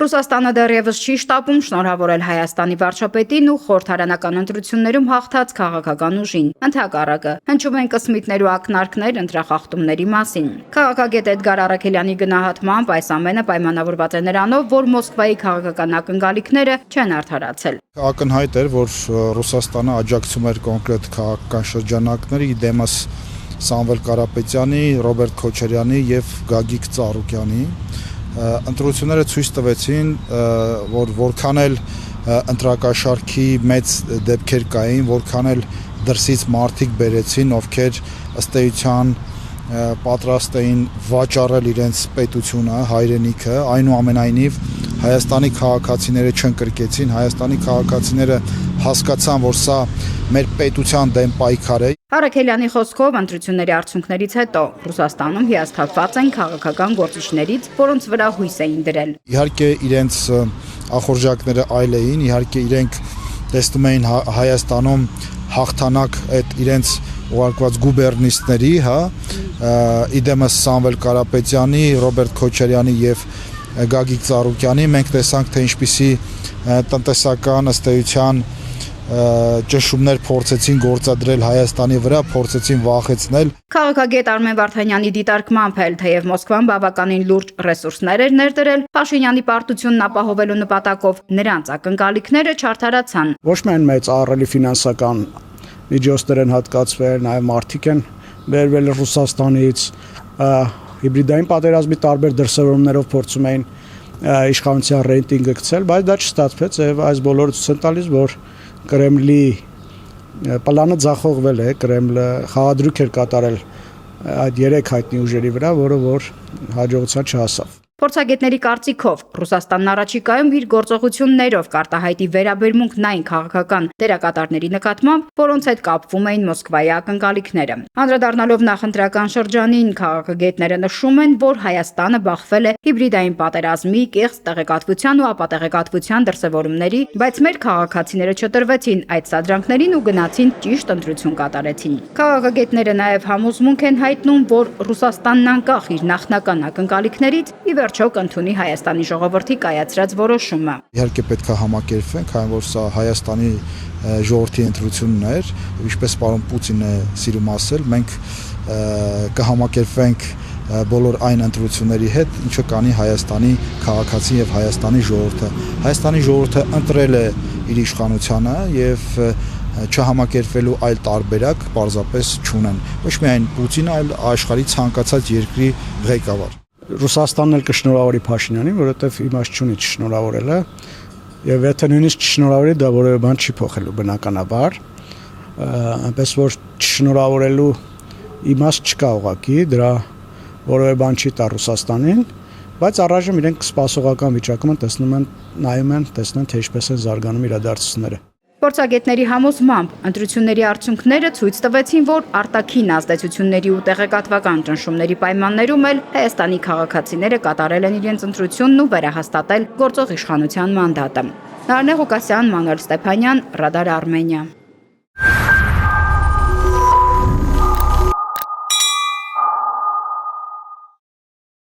Ռուսաստանը դեռևս չի շտապում շնորհավորել Հայաստանի վարչապետին ու խորհրդարանական ընտրություններում հաղթած քաղաքական ուժին։ Ընդհակառակը, հնչում են կսմիկներ ու ակնարկներ ընտրախախտումների մասին։ Քաղաքագետ Էդգար Առաքելյանի գնահատմամբ այս ամենը պայմանավորված է նրանով, որ Մոսկվայի քաղաքական ակնկալիքները չեն արդարացել։ Ակնհայտ էր, որ Ռուսաստանը աջակցում էր կոնկրետ քաղաքական շրջանակների դեմս Սամվել Կարապետյանի, Ռոբերտ Քոչարյանի եւ Գագիկ Ծառուկյանի ընտրությունները ցույց տվեցին, որ որքան էլ ընտրակաշարքի մեծ դեպքեր կային, որքան էլ դրսից մարդիկ բերեցին, ովքեր ըստ էության պատրաստ էին վաճառել իրենց պետությունը, հայրենիքը, այնուամենայնիվ Հայաստանի քաղաքացիները չընկրկեցին, Հայաստանի քաղաքացիները հասկացան, որ սա մեր պետության դեմ պայքար է։ Առաքելյանի խոսքով ընտրությունների արդյունքներից հետո Ռուսաստանում հիասթափված են քաղաքական գործիչներից, որոնց վրա հույս էին դրել։ Իհարկե իրենց ախորժակները այլ էին, իհարկե իրենք տեսնում էին Հայաստանում հաղթանակ այդ իրենց ուղարկված գուբերնիստների, իդեմս Սամվել Կարապետյանի, Ռոբերտ Քոչարյանի եւ Գագիկ Ծառուկյանի, մենք տեսանք, թե ինչպիսի տնտեսական ըստ էության ճնշումներ փորձեցին գործադրել Հայաստանի վրա, փորձեցին վախեցնել։ Քաղաքագետ Արմեն Վարդանյանի դիտարկմամբ էլ, թեև Մոսկվան բավականին լուրջ ռեսուրսներ էր ներդրել Փաշինյանի պարտությունն ապահովելու նպատակով, նրանց ակնկալիքները չարդարացան։ Ոչ միայն մեծ ահռելի ֆինանսական միջոցներ են հատկացվել, նաև մարդիկ են բերվել Ռուսաստանից, հիբրիդային պատերազմի տարբեր դրսևորումներով փորձում էին իշխանության ռեյտինգը գցել, բայց դա չստացվեց եւ այս բոլորը ցույց են տալիս, որ Կրեմլի պլանը ձախողվել է, Կրեմլը խաղադրույք էր կատարել այդ երեք հայտնի ուժերի վրա, որը որ հաջողության չհասավ։ Փորձագետների կարծիքով Ռուսաստանն առաջիկայում իր գործողություններով կարտահայտի վերաբերմունքն այն քաղաքական դերակատարների նկատմամբ, որոնց հետ կապվում էին Մոսկվայի ակնկալիքները։ Անդրադառնալով նախընտրական շրջանին, քաղաքագետները նշում են, որ Հայաստանը բախվել է հիբրիդային պատերազմի, կեղծ տեղեկատվության ու ապատեղեկատվության դրսևորումների, բայց մեր քաղաքացիները չտրվեցին այդ սադրանքներին ու գնացին ճիշտ ընտրություն կատարեցին։ Քաղաքագետները նաև համոզմունք են հայտնում, որ Ռուսաստանն անկախ իր նախնական ակնկալիքներից ի վերջո կընդունի Հայաստանի ժողովրդի կայացրած որոշումը։ Իհարկե պետք է համակերպվենք, քանի որ սա Հայաստանի ժողովրդի ընտրությունն էր, ինչպես պարոն Պուտինը սիրում ասել, մենք կհամակերպվենք բոլոր այն ընտրությունների հետ, ինչը կանի Հայաստանի քաղաքացին եւ Հայաստանի ժողովուրդը։ Հայաստանի ժողովուրդը ընտրել է իր իշխանությանը եւ չհամակերպվելու այլ տարբերակ պարզապես չունեն։ Ոչ միայն Պուտինը, այլ աշխարհի ցանկացած երկրի ղեկավար։ Ռուսաստանն էլ կշնորհավորի Փաշինյանին, որովհետև իմաստ չունի չշնորհավորելը, եւ եթե նույնիսկ չշնորհավորի, դա որևէ բան չի փոխելու բնականաբար, այնպես որ չշնորհավորելու իմաստ չկա ուղղակի, դրա որևէ բան չի տա Ռուսաստանին, բայց առայժմ իրենք սպասողական վիճակում են, տեսնում են, նայում են, տեսնեն, թե ինչպես են զարգանում իրադարձությունները։ Փորձագետների համոզմամբ ընտրությունների արդյունքները ցույց տվեցին, որ արտաքին ազդեցությունների ու տեղեկատվական ճնշումների պայմաններում էլ Հայաստանի քաղաքացիները կատարել են իրենց ընտրությունն ու վերահաստատել գործող իշխանության մանդատը։ Նարնե Ղուկասյան, Մանուել Ստեփանյան, Ռադար Արմենիա։